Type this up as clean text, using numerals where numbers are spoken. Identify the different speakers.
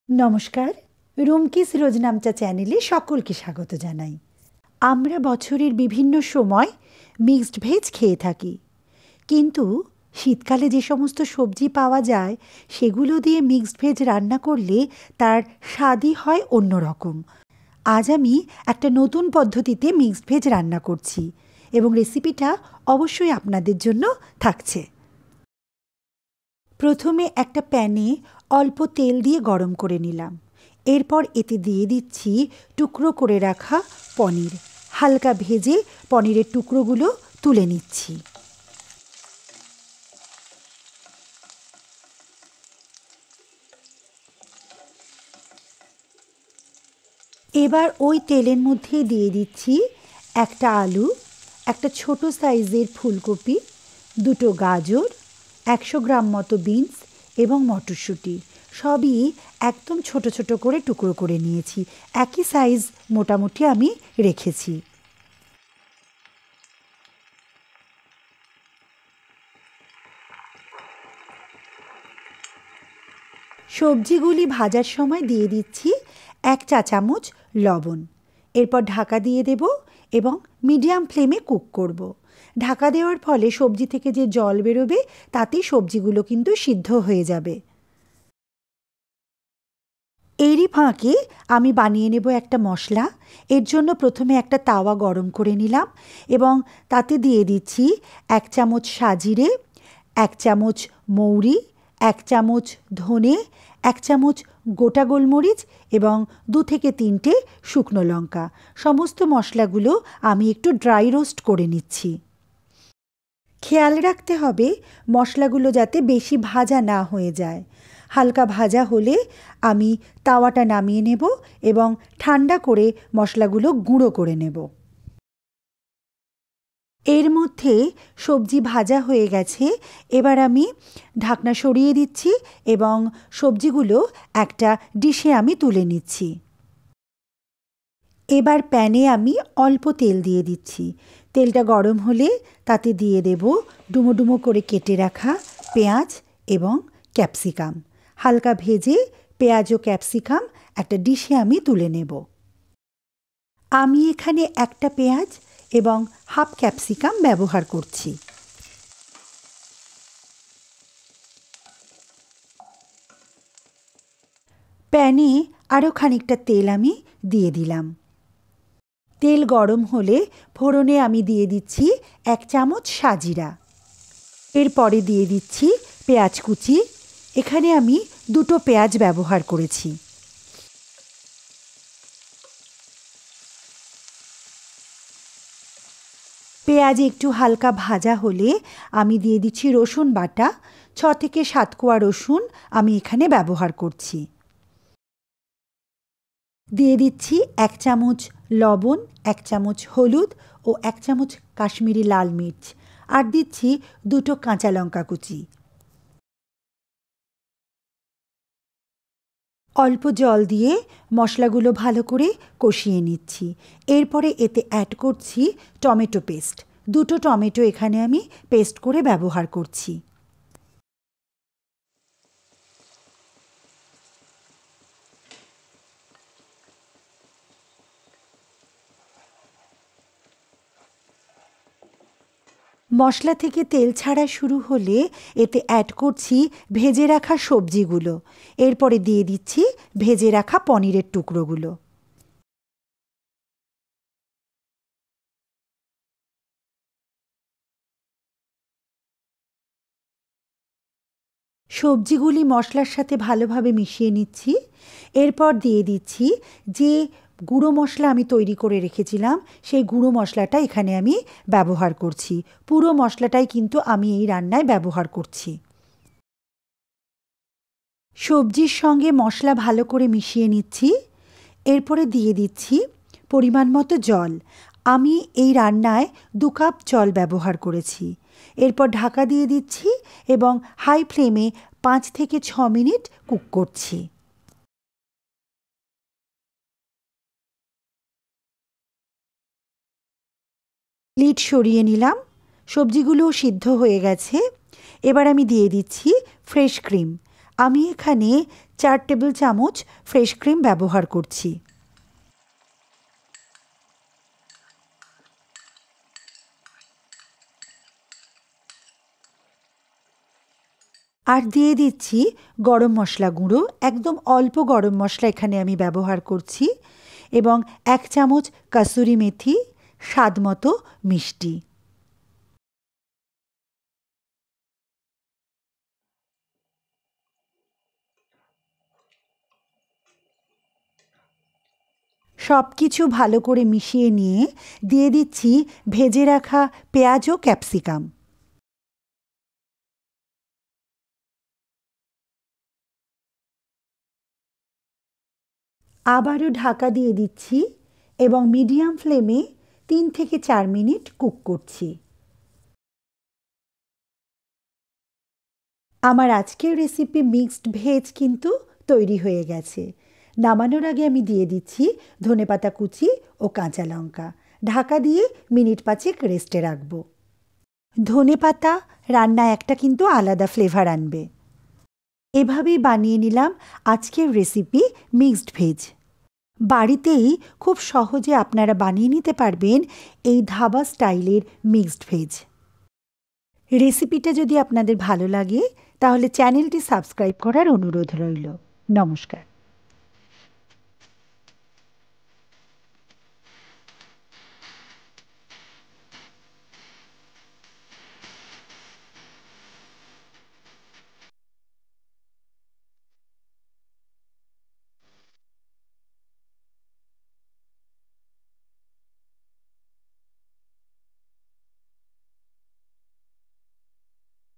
Speaker 1: নমস্কার, রুমকিস রোজনামচা চ্যানেলে সকলকে স্বাগত জানাই। আমরা বছরের বিভিন্ন সময় মিক্সড ভেজ খেয়ে থাকি, কিন্তু শীতকালে যে সমস্ত সবজি পাওয়া যায় সেগুলো দিয়ে মিক্সড ভেজ রান্না করলে তার স্বাদই হয় অন্যরকম। আজ আমি একটা নতুন পদ্ধতিতে মিক্সড ভেজ রান্না করছি এবং রেসিপিটা অবশ্যই আপনাদের জন্য থাকছে। প্রথমে একটা প্যানে অল্প তেল দিয়ে গরম করে নিলাম। এরপর এতে দিয়ে দিচ্ছি টুকরো করে রাখা পনির। হালকা ভেজে পনিরের টুকরোগুলো তুলে নিচ্ছি। এবার ওই তেলের মধ্যে দিয়ে দিচ্ছি একটা আলু, একটা ছোট সাইজের ফুলকপি, দুটো গাজর, 100 গ্রাম মতো বিনস এবং মটরশুঁটি। সবই একদম ছোট ছোট করে টুকরো করে নিয়েছি। একই সাইজ মোটামুটি আমি রেখেছি। সবজিগুলি ভাজার সময় দিয়ে দিচ্ছি 1 চা চামচ লবণ। এরপর ঢাকা দিয়ে দেব এবং মিডিয়াম ফ্লেমে কুক করব। ঢাকা দেওয়ার ফলে সবজি থেকে যে জল বেরোবে তাতেই সবজিগুলো কিন্তু সিদ্ধ হয়ে যাবে। এরই ফাঁকে আমি বানিয়ে নেব একটা মশলা। এর জন্য প্রথমে একটা তাওয়া গরম করে নিলাম এবং তাতে দিয়ে দিচ্ছি 1 চামচ সাজিরে, 1 চামচ মৌরি, 1 চামচ ধনে, 1 চামচ গোটা গোলমরিচ এবং 2 থেকে 3টে শুকনো লঙ্কা। সমস্ত মশলাগুলো আমি একটু ড্রাই রোস্ট করে নিচ্ছি। খেয়াল রাখতে হবে মশলাগুলো যাতে বেশি ভাজা না হয়ে যায়। হালকা ভাজা হলে আমি তাওয়াটা নামিয়ে নেব এবং ঠান্ডা করে মশলাগুলো গুঁড়ো করে নেব। এর মধ্যে সবজি ভাজা হয়ে গেছে। এবার আমি ঢাকনা সরিয়ে দিচ্ছি এবং সবজিগুলো একটা ডিশে আমি তুলে নিচ্ছি। এবার প্যানে আমি অল্প তেল দিয়ে দিচ্ছি। তেলটা গরম হলে তাতে দিয়ে দেব ডুমো ডুমো করে কেটে রাখা পেঁয়াজ এবং ক্যাপসিকাম। হালকা ভেজে পেঁয়াজ ও ক্যাপসিকাম একটা ডিশে আমি তুলে নেব। আমি এখানে একটা পেঁয়াজ এবং হাফ ক্যাপসিকাম ব্যবহার করছি। প্যানে আরও খানিকটা তেল আমি দিয়ে দিলাম। তেল গরম হলে ফোড়নে আমি দিয়ে দিচ্ছি 1 চামচ সাজিরা। এরপরে দিয়ে দিচ্ছি পেঁয়াজ কুচি। এখানে আমি 2টো পেঁয়াজ ব্যবহার করেছি। পেঁয়াজ একটু হালকা ভাজা হলে আমি দিয়ে দিচ্ছি রসুন বাটা। 6 থেকে 7 কোয়া রসুন আমি এখানে ব্যবহার করছি। দিয়ে দিচ্ছি 1 চামচ লবণ, 1 চামচ হলুদ ও 1 চামচ কাশ্মীরি লাল মির্চ, আর দিচ্ছি 2টো কাঁচা লঙ্কা কুচি। অল্প জল দিয়ে মশলাগুলো ভালো করে কষিয়ে নিচ্ছি। এরপরে এতে অ্যাড করছি টমেটো পেস্ট। 2টো টমেটো এখানে আমি পেস্ট করে ব্যবহার করছি। মশলা থেকে তেল ছাড়া শুরু হলে এতে অ্যাড করছি ভেজে রাখা সবজিগুলো। এরপরে দিয়ে দিচ্ছি ভেজে রাখা পনিরের টুকরোগুলো। সবজিগুলি মশলার সাথে ভালোভাবে মিশিয়ে নিচ্ছি। এরপর দিয়ে দিচ্ছি যে গুঁড়ো মশলা আমি তৈরি করে রেখেছিলাম, সেই গুঁড়ো মশলাটা এখানে আমি ব্যবহার করছি। পুরো মশলাটাই কিন্তু আমি এই রান্নায় ব্যবহার করছি। সবজির সঙ্গে মশলা ভালো করে মিশিয়ে নিচ্ছি। এরপরে দিয়ে দিচ্ছি পরিমাণ মতো জল। আমি এই রান্নায় 2 কাপ জল ব্যবহার করেছি। এরপর ঢাকা দিয়ে দিচ্ছি এবং হাই ফ্লেমে 5 থেকে 6 মিনিট কুক করছি। লিড সরিয়ে নিলাম। সবজিগুলোও সিদ্ধ হয়ে গেছে। এবার আমি দিয়ে দিচ্ছি ফ্রেশ ক্রিম। আমি এখানে 4 টেবিল চামচ ফ্রেশ ক্রিম ব্যবহার করছি। আর দিয়ে দিচ্ছি গরম মশলা গুঁড়ো, একদম অল্প গরম মশলা এখানে আমি ব্যবহার করছি, এবং 1 চামচ কাসুরি মেথি, স্বাদ মতো মিষ্টি। সব কিছু ভালো করে মিশিয়ে নিয়ে দিয়ে দিচ্ছি ভেজে রাখা পেঁয়াজ ও ক্যাপসিকাম। আবারও ঢাকা দিয়ে দিচ্ছি এবং মিডিয়াম ফ্লেমে 3 থেকে 4 মিনিট কুক করছি। আমার আজকের রেসিপি মিক্সড ভেজ কিন্তু তৈরি হয়ে গেছে। নামানোর আগে আমি দিয়ে দিচ্ছি ধনেপাতা কুচি ও কাঁচা লঙ্কা। ঢাকা দিয়ে মিনিট 5 রেস্টে রাখব। ধনেপাতা রান্নায় একটা কিন্তু আলাদা ফ্লেভার আনবে। এভাবেই বানিয়ে নিলাম আজকের রেসিপি মিক্সড ভেজ। বাড়িতেই খুব সহজে আপনারা বানিয়ে নিতে পারবেন এই ধাবা স্টাইলের মিক্সড ভেজ। রেসিপিটা যদি আপনাদের ভালো লাগে তাহলে চ্যানেলটি সাবস্ক্রাইব করার অনুরোধ রইল। নমস্কার।